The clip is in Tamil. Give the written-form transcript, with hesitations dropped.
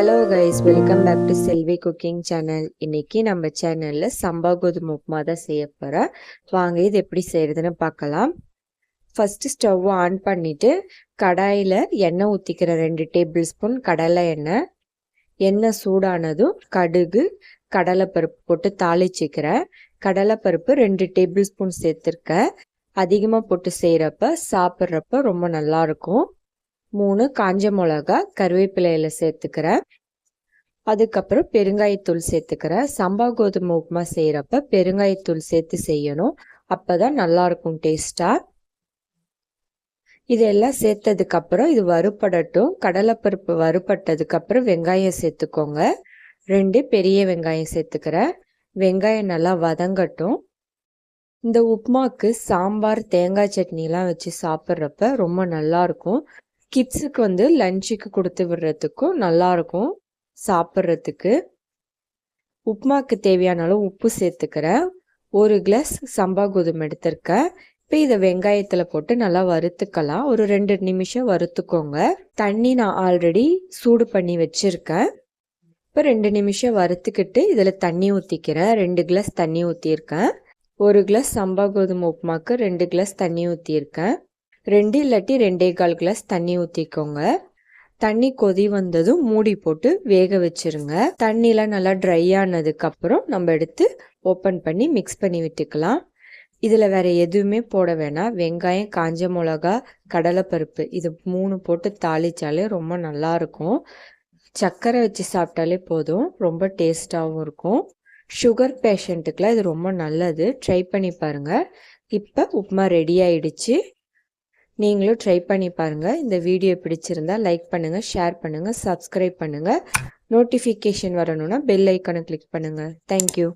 Hello guys, welcome back to Selvi cooking channel. இன்னைக்கு நம்ம சேனல்ல சம்பா கோதுமை உப்புமா தான் செய்ய போகிறேன். வாங்க இது எப்படி செய்யறதுன்னு பார்க்கலாம். ஃபர்ஸ்ட் ஸ்டவ் ஆன் பண்ணிட்டு கடாயில் எண்ணெய் ஊற்றிக்கிற 2 டேபிள் ஸ்பூன் கடலை எண்ணெய். எண்ணெய் சூடானதும் கடுகு கடலைப்பருப்பு போட்டு தாளிச்சிக்கிறேன். கடலைப்பருப்பு 2 டேபிள் ஸ்பூன் சேர்த்துருக்கேன். அதிகமாக போட்டு செய்கிறப்ப சாப்பிட்றப்ப ரொம்ப நல்லாயிருக்கும். 3 காஞ்ச மிளகா கருவேப்பிலையில சேர்த்துக்கிறேன். அதுக்கப்புறம் பெருங்காயத்தூள் சேர்த்துக்கிறேன். சம்பா கோதுமை உப்புமா செய்கிறப்ப பெருங்காயத்தூள் சேர்த்து செய்யணும், அப்போதான் நல்லா இருக்கும் டேஸ்டா. இதெல்லாம் சேர்த்ததுக்கப்புறம் இது வறுபடட்டும். கடலைப்பருப்பு வறுபட்டதுக்கப்புறம் வெங்காயம் சேர்த்துக்கோங்க. 2 பெரிய வெங்காயம் சேர்த்துக்கிறேன். வெங்காயம் நல்லா வதங்கட்டும். இந்த உப்புமாக்கு சாம்பார் தேங்காய் சட்னிலாம் வச்சு சாப்பிட்றப்ப ரொம்ப நல்லாயிருக்கும். கிட்ஸுக்கு லஞ்சுக்கு கொடுத்து விடுறதுக்கும் நல்லாயிருக்கும் சாப்பிட்றதுக்கு. உப்புமாக்கு தேவையான அளவு உப்பு சேர்த்துக்கிறேன். 1 கிளாஸ் சம்பா கோதுமை எடுத்திருக்கேன். இப்போ இதை வெங்காயத்தில் போட்டு நல்லா வறுத்துக்கலாம். ஒரு 2 நிமிஷம் வறுத்துக்கோங்க. தண்ணி நான் ஆல்ரெடி சூடு பண்ணி வச்சுருக்கேன். இப்போ 2 நிமிஷம் வறுத்துக்கிட்டு இதில் தண்ணி ஊற்றிக்கிறேன். 2 கிளாஸ் தண்ணி ஊற்றியிருக்கேன். 1 கிளாஸ் சம்பா கோதுமை உப்புமாக்கு 2 கிளாஸ் தண்ணி ஊற்றியிருக்கேன். 2 இல்லாட்டி 2.25 கிளாஸ் தண்ணி ஊற்றிக்கோங்க. தண்ணி கொதி வந்ததும் மூடி போட்டு வேக வச்சிருங்க. தண்ணிலாம் நல்லா ட்ரை ஆனதுக்கப்புறம் நம்ம எடுத்து ஓப்பன் பண்ணி மிக்ஸ் பண்ணி விட்டுக்கலாம். இதில் வேறு எதுவுமே போட வேணாம். வெங்காயம், காஞ்ச மிளகா, கடலைப்பருப்பு இது 3 போட்டு தாளித்தாலே ரொம்ப நல்லாயிருக்கும். சர்க்கரை வச்சு சாப்பிட்டாலே போதும், ரொம்ப டேஸ்ட்டாகவும் இருக்கும். சுகர் பேஷண்ட்டுக்கெலாம் இது ரொம்ப நல்லது. ட்ரை பண்ணி பாருங்கள். இப்போ உப்புமா ரெடி ஆயிடுச்சு. நீங்களும் ட்ரை பண்ணி பாருங்கள். இந்த வீடியோ பிடிச்சிருந்தா லைக் பண்ணுங்கள், ஷேர் பண்ணுங்கள், சப்ஸ்கிரைப் பண்ணுங்கள். நோட்டிஃபிகேஷன் வரணும்னா பெல் ஐக்கானை கிளிக் பண்ணுங்கள். தேங்க்யூ.